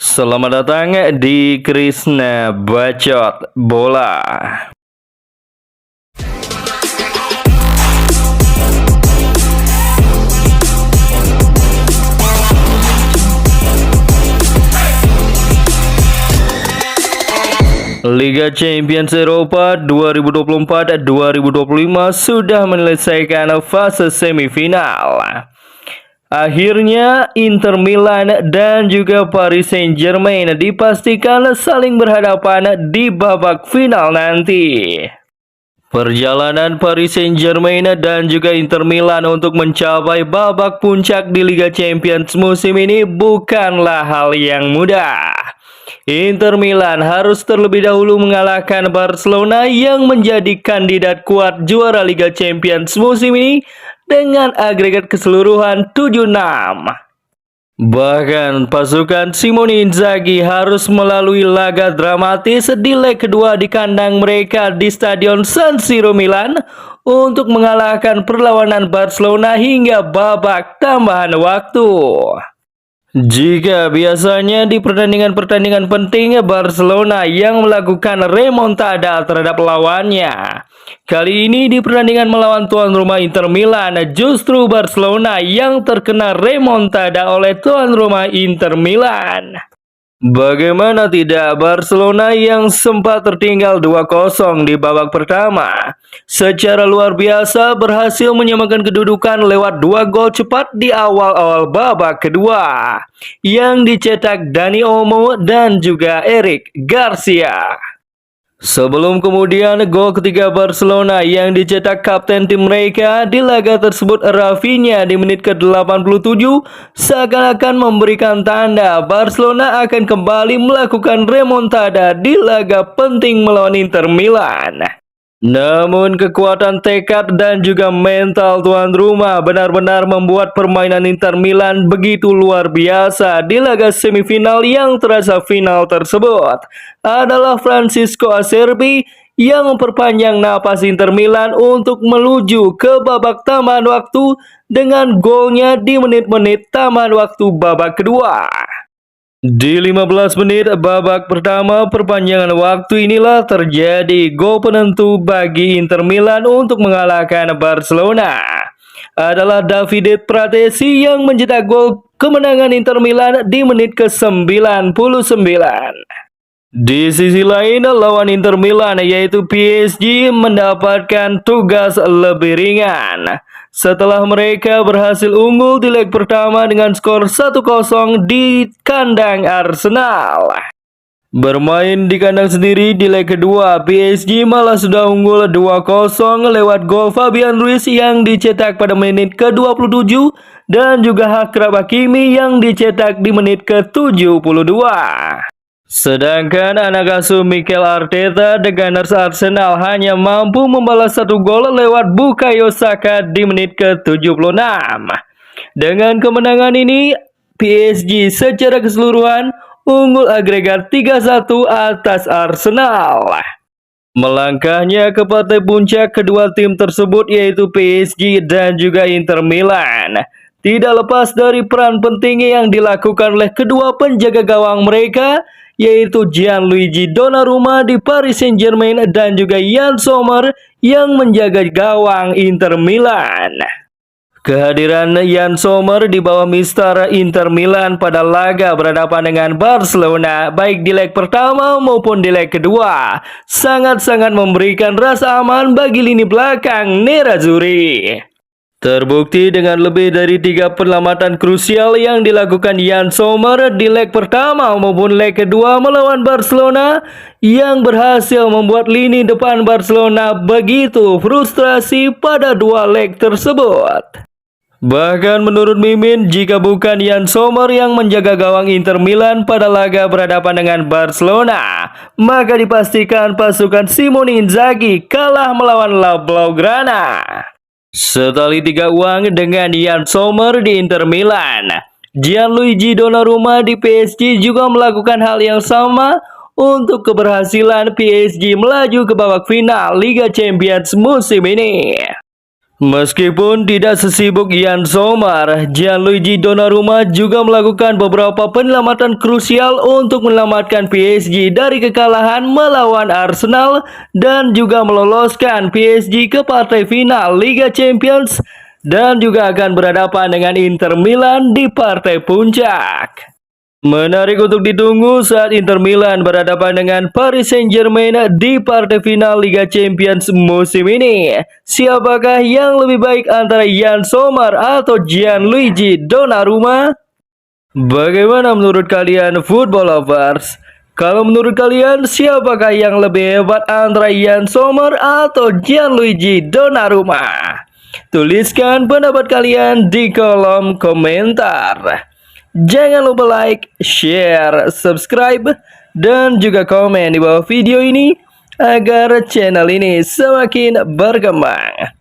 Selamat datang di Krisna Bacot Bola. Liga Champions Eropa 2024-2025 sudah menyelesaikan fase semifinal. Akhirnya Inter Milan dan juga Paris Saint-Germain dipastikan saling berhadapan di babak final nanti. Perjalanan Paris Saint-Germain dan juga Inter Milan untuk mencapai babak puncak di Liga Champions musim ini bukanlah hal yang mudah. Inter Milan harus terlebih dahulu mengalahkan Barcelona yang menjadi kandidat kuat juara Liga Champions musim ini dengan agregat keseluruhan 7-6. Bahkan pasukan Simone Inzaghi harus melalui laga dramatis di leg kedua di kandang mereka di Stadion San Siro Milan untuk mengalahkan perlawanan Barcelona hingga babak tambahan waktu. Jika biasanya di pertandingan-pertandingan penting Barcelona yang melakukan remontada terhadap lawannya, kali ini di pertandingan melawan tuan rumah Inter Milan justru Barcelona yang terkena remontada oleh tuan rumah Inter Milan. Bagaimana tidak, Barcelona yang sempat tertinggal 2-0 di babak pertama secara luar biasa berhasil menyamakan kedudukan lewat 2 gol cepat di awal-awal babak kedua yang dicetak Dani Olmo dan juga Eric Garcia. Sebelum kemudian gol ketiga Barcelona yang dicetak kapten tim mereka di laga tersebut Rafinha di menit ke-87 seakan-akan memberikan tanda Barcelona akan kembali melakukan remontada di laga penting melawan Inter Milan. Namun kekuatan tekad dan juga mental tuan rumah benar-benar membuat permainan Inter Milan begitu luar biasa di laga semifinal yang terasa final tersebut. Adalah Francisco Acerbi yang memperpanjang napas Inter Milan untuk menuju ke babak tambahan waktu dengan golnya di menit-menit tambahan waktu babak kedua. Di 15 menit babak pertama perpanjangan waktu inilah terjadi gol penentu bagi Inter Milan untuk mengalahkan Barcelona. Adalah Davide Pratesi yang mencetak gol kemenangan Inter Milan di menit ke-99. Di sisi lain, lawan Inter Milan yaitu PSG mendapatkan tugas lebih ringan setelah mereka berhasil unggul di leg pertama dengan skor 1-0 di kandang Arsenal. Bermain di kandang sendiri di leg kedua, PSG malah sudah unggul 2-0 lewat gol Fabian Ruiz yang dicetak pada menit ke-27 dan juga Achraf Hakimi yang dicetak di menit ke-72. Sedangkan anak asuh Mikel Arteta, The Gunners Arsenal hanya mampu membalas 1 gol lewat Bukayo Saka di menit ke-76. Dengan kemenangan ini, PSG secara keseluruhan unggul agregat 3-1 atas Arsenal. Melangkahnya ke partai puncak kedua tim tersebut yaitu PSG dan juga Inter Milan tidak lepas dari peran penting yang dilakukan oleh kedua penjaga gawang mereka yaitu Gianluigi Donnarumma di Paris Saint-Germain dan juga Yann Sommer yang menjaga gawang Inter Milan. Kehadiran Yann Sommer di bawah mistar Inter Milan pada laga berhadapan dengan Barcelona baik di leg pertama maupun di leg kedua sangat-sangat memberikan rasa aman bagi lini belakang Nerazzurri. Terbukti dengan lebih dari 3 penyelamatan krusial yang dilakukan Yann Sommer di leg pertama maupun leg kedua melawan Barcelona yang berhasil membuat lini depan Barcelona begitu frustrasi pada 2 leg tersebut. Bahkan menurut Mimin, jika bukan Yann Sommer yang menjaga gawang Inter Milan pada laga berhadapan dengan Barcelona, maka dipastikan pasukan Simone Inzaghi kalah melawan La Blaugrana. Setali 3 uang dengan Yann Sommer di Inter Milan, Gianluigi Donnarumma di PSG juga melakukan hal yang sama untuk keberhasilan PSG melaju ke babak final Liga Champions musim ini. Meskipun tidak sesibuk Yann Sommer, Gianluigi Donnarumma juga melakukan beberapa penyelamatan krusial untuk menyelamatkan PSG dari kekalahan melawan Arsenal dan juga meloloskan PSG ke partai final Liga Champions dan juga akan berhadapan dengan Inter Milan di partai puncak. Menarik untuk ditunggu saat Inter Milan berhadapan dengan Paris Saint-Germain di partai final Liga Champions musim ini. Siapakah yang lebih baik antara Yann Sommer atau Gianluigi Donnarumma? Bagaimana menurut kalian football lovers? Kalau menurut kalian siapakah yang lebih hebat antara Yann Sommer atau Gianluigi Donnarumma? Tuliskan pendapat kalian di kolom komentar. Jangan lupa like, share, subscribe, dan juga komen di bawah video ini agar channel ini semakin berkembang.